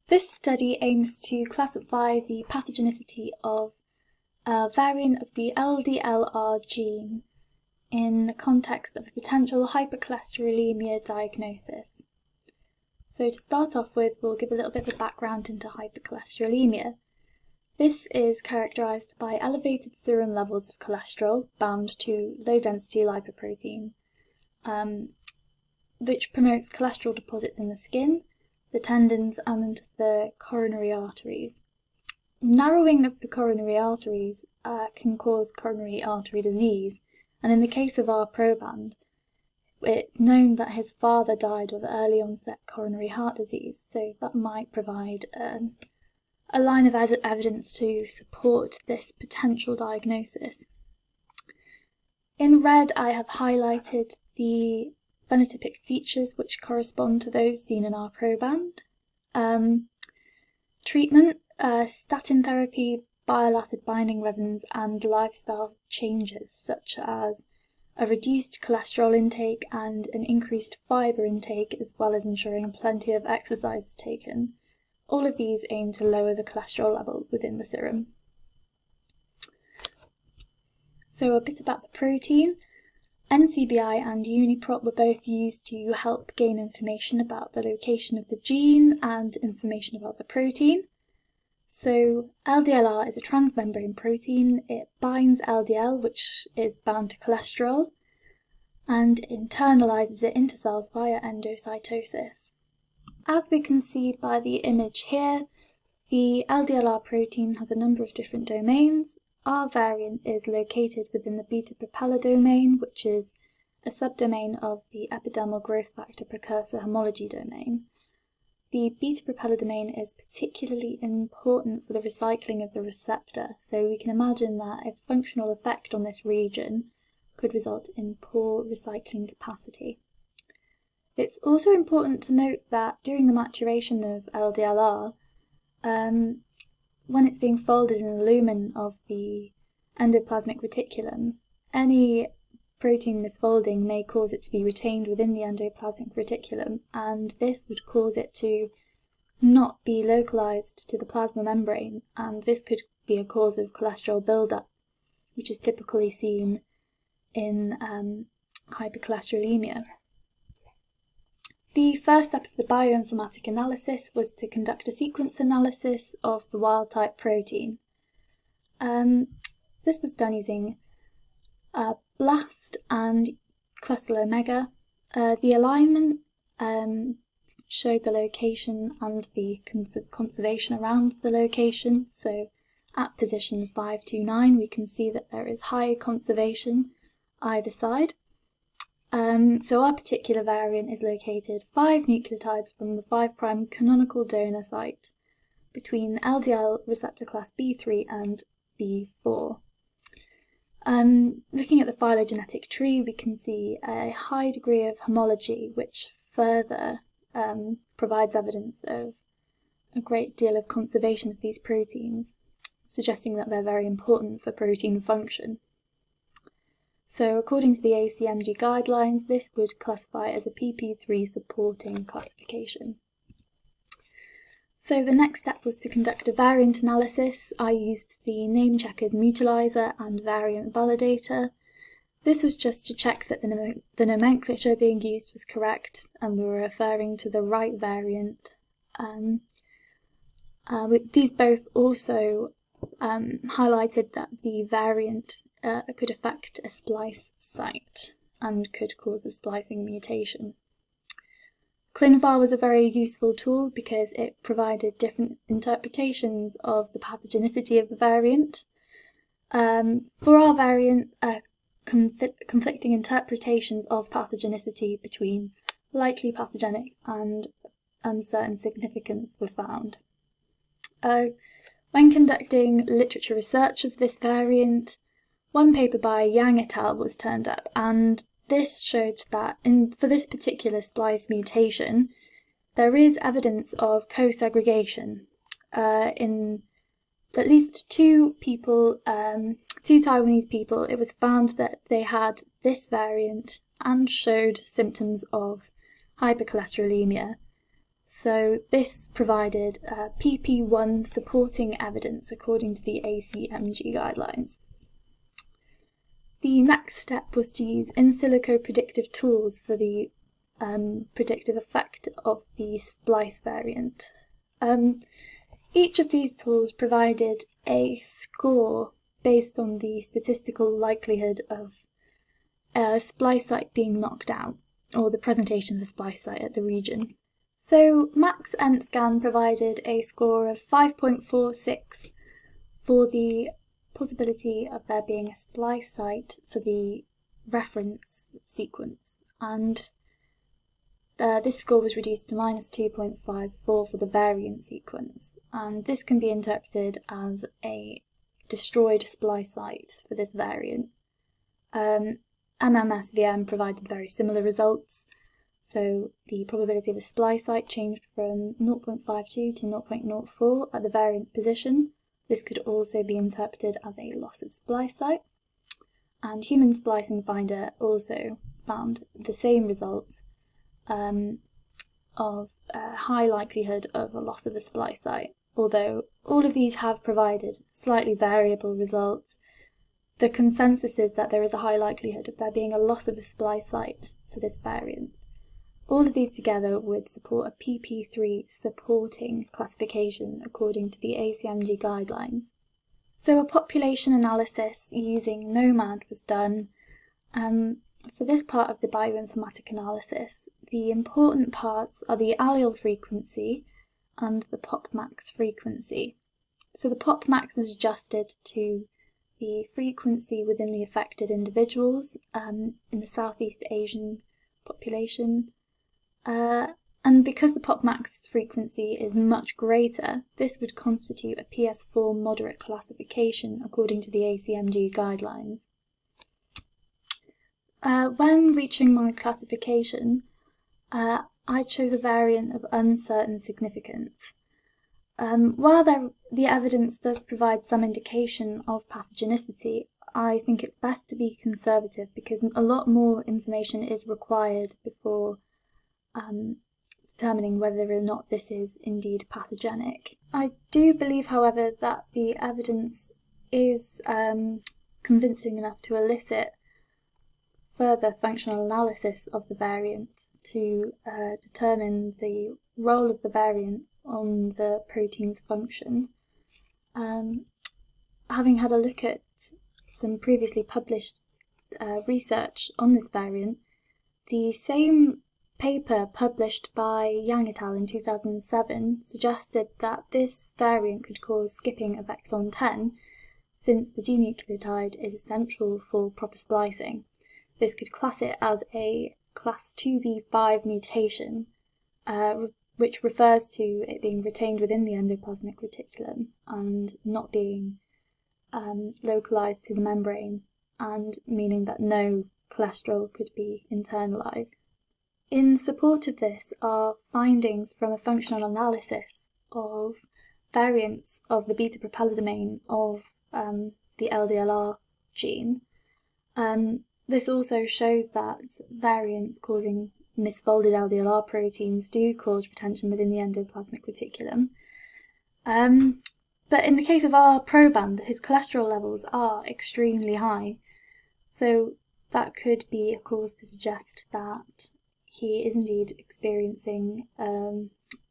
This study aims to classify the pathogenicity of a variant of the LDLR gene in the context of a potential hypercholesterolemia diagnosis. So to start off with, we'll give a little bit of a background into hypercholesterolemia. This is characterised by elevated serum levels of cholesterol bound to low-density lipoprotein, which promotes cholesterol deposits in the skin, the tendons and the coronary arteries. Narrowing of the coronary arteries can cause coronary artery disease, and in the case of our proband, it's known that his father died of early onset coronary heart disease, so that might provide a line of evidence to support this potential diagnosis. In red, I have highlighted the phenotypic features which correspond to those seen in our proband. Treatment, statin therapy, bile acid binding resins, and lifestyle changes such as a reduced cholesterol intake and an increased fibre intake, as well as ensuring plenty of exercise is taken. All of these aim to lower the cholesterol level within the serum. So a bit about the protein. NCBI and UniProt were both used to help gain information about the location of the gene and information about the protein. So LDLR is a transmembrane protein. It binds LDL, which is bound to cholesterol, and internalises it into cells via endocytosis. As we can see by the image here, the LDLR protein has a number of different domains. Our variant is located within the beta propeller domain, which is a subdomain of the epidermal growth factor precursor homology domain. The beta propeller domain is particularly important for the recycling of the receptor, so we can imagine that a functional effect on this region could result in poor recycling capacity. It's also important to note that during the maturation of LDLR, when it's being folded in the lumen of the endoplasmic reticulum, any protein misfolding may cause it to be retained within the endoplasmic reticulum, and this would cause it to not be localized to the plasma membrane, and this could be a cause of cholesterol buildup, which is typically seen in hypercholesterolemia. The first step of the bioinformatic analysis was to conduct a sequence analysis of the wild-type protein. This was done using BLAST and Cluster Omega. The alignment showed the location and the conservation around the location. So at position 529, we can see that there is high conservation either side. So our particular variant is located 5 nucleotides from the 5' canonical donor site between LDL receptor class B3 and B4. Looking at the phylogenetic tree, we can see a high degree of homology, which further provides evidence of a great deal of conservation of these proteins, suggesting that they're very important for protein function. So according to the ACMG guidelines, this would classify as a PP3 supporting classification. So the next step was to conduct a variant analysis. I used the name checkers Mutilizer and variant validator. This was just to check that the nomenclature being used was correct and we were referring to the right variant. These both also highlighted that the variant could affect a splice site and could cause a splicing mutation. ClinVar was a very useful tool because it provided different interpretations of the pathogenicity of the variant. For our variant, conflicting interpretations of pathogenicity between likely pathogenic and uncertain significance were found. When conducting literature research of this variant, one paper by Yang et al. Was turned up, and this showed that for this particular splice mutation, there is evidence of co-segregation. In at least two Taiwanese people, it was found that they had this variant and showed symptoms of hypercholesterolemia. So this provided PP1 supporting evidence according to the ACMG guidelines. The next step was to use in silico predictive tools for the predictive effect of the splice variant. Each of these tools provided a score based on the statistical likelihood of a splice site being knocked out, or the presentation of the splice site at the region. So Max NScan provided a score of 5.46 for the possibility of there being a splice site for the reference sequence, and this score was reduced to -2.54 for the variant sequence, and this can be interpreted as a destroyed splice site for this variant. MMSVM provided very similar results, so the probability of a splice site changed from 0.52 to 0.04 at the variant's position. This could also be interpreted as a loss of splice site, and Human Splicing Finder also found the same result of a high likelihood of a loss of a splice site. Although all of these have provided slightly variable results, the consensus is that there is a high likelihood of there being a loss of a splice site for this variant. All of these together would support a PP3 supporting classification according to the ACMG guidelines. So a population analysis using NOMAD was done. For this part of the bioinformatic analysis, the important parts are the allele frequency and the PopMax frequency. So the PopMax was adjusted to the frequency within the affected individuals in the Southeast Asian population. And because the PopMax frequency is much greater, this would constitute a PS4 moderate classification according to the ACMG guidelines. When reaching my classification, I chose a variant of uncertain significance. While the evidence does provide some indication of pathogenicity, I think it's best to be conservative because a lot more information is required before determining whether or not this is indeed pathogenic. I do believe, however, that the evidence is convincing enough to elicit further functional analysis of the variant to determine the role of the variant on the protein's function. Having had a look at some previously published research on this variant, the same paper published by Yang et al. In 2007 suggested that this variant could cause skipping of exon 10, since the G nucleotide is essential for proper splicing. This could class it as a class 2b5 mutation, which refers to it being retained within the endoplasmic reticulum and not being localized to the membrane, and meaning that no cholesterol could be internalized. In support of this are findings from a functional analysis of variants of the beta propeller domain of the LDLR gene. This also shows that variants causing misfolded LDLR proteins do cause retention within the endoplasmic reticulum. But in the case of our proband, his cholesterol levels are extremely high, so that could be a cause to suggest that he is indeed experiencing a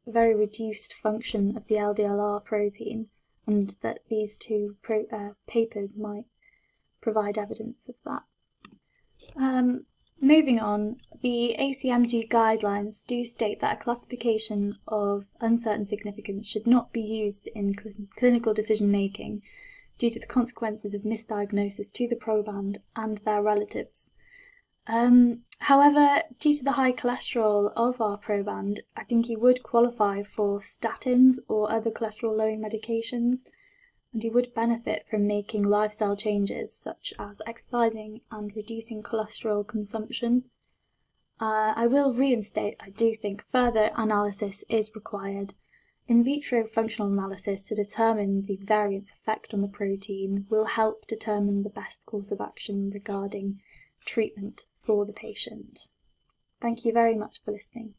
very reduced function of the LDLR protein, and that these two papers might provide evidence of that. Moving on, the ACMG guidelines do state that a classification of uncertain significance should not be used in clinical decision making due to the consequences of misdiagnosis to the proband and their relatives. However, due to the high cholesterol of our proband, I think he would qualify for statins or other cholesterol-lowering medications, and he would benefit from making lifestyle changes such as exercising and reducing cholesterol consumption. I will reinstate, I do think further analysis is required. In vitro functional analysis to determine the variant's effect on the protein will help determine the best course of action regarding treatment for the patient. Thank you very much for listening.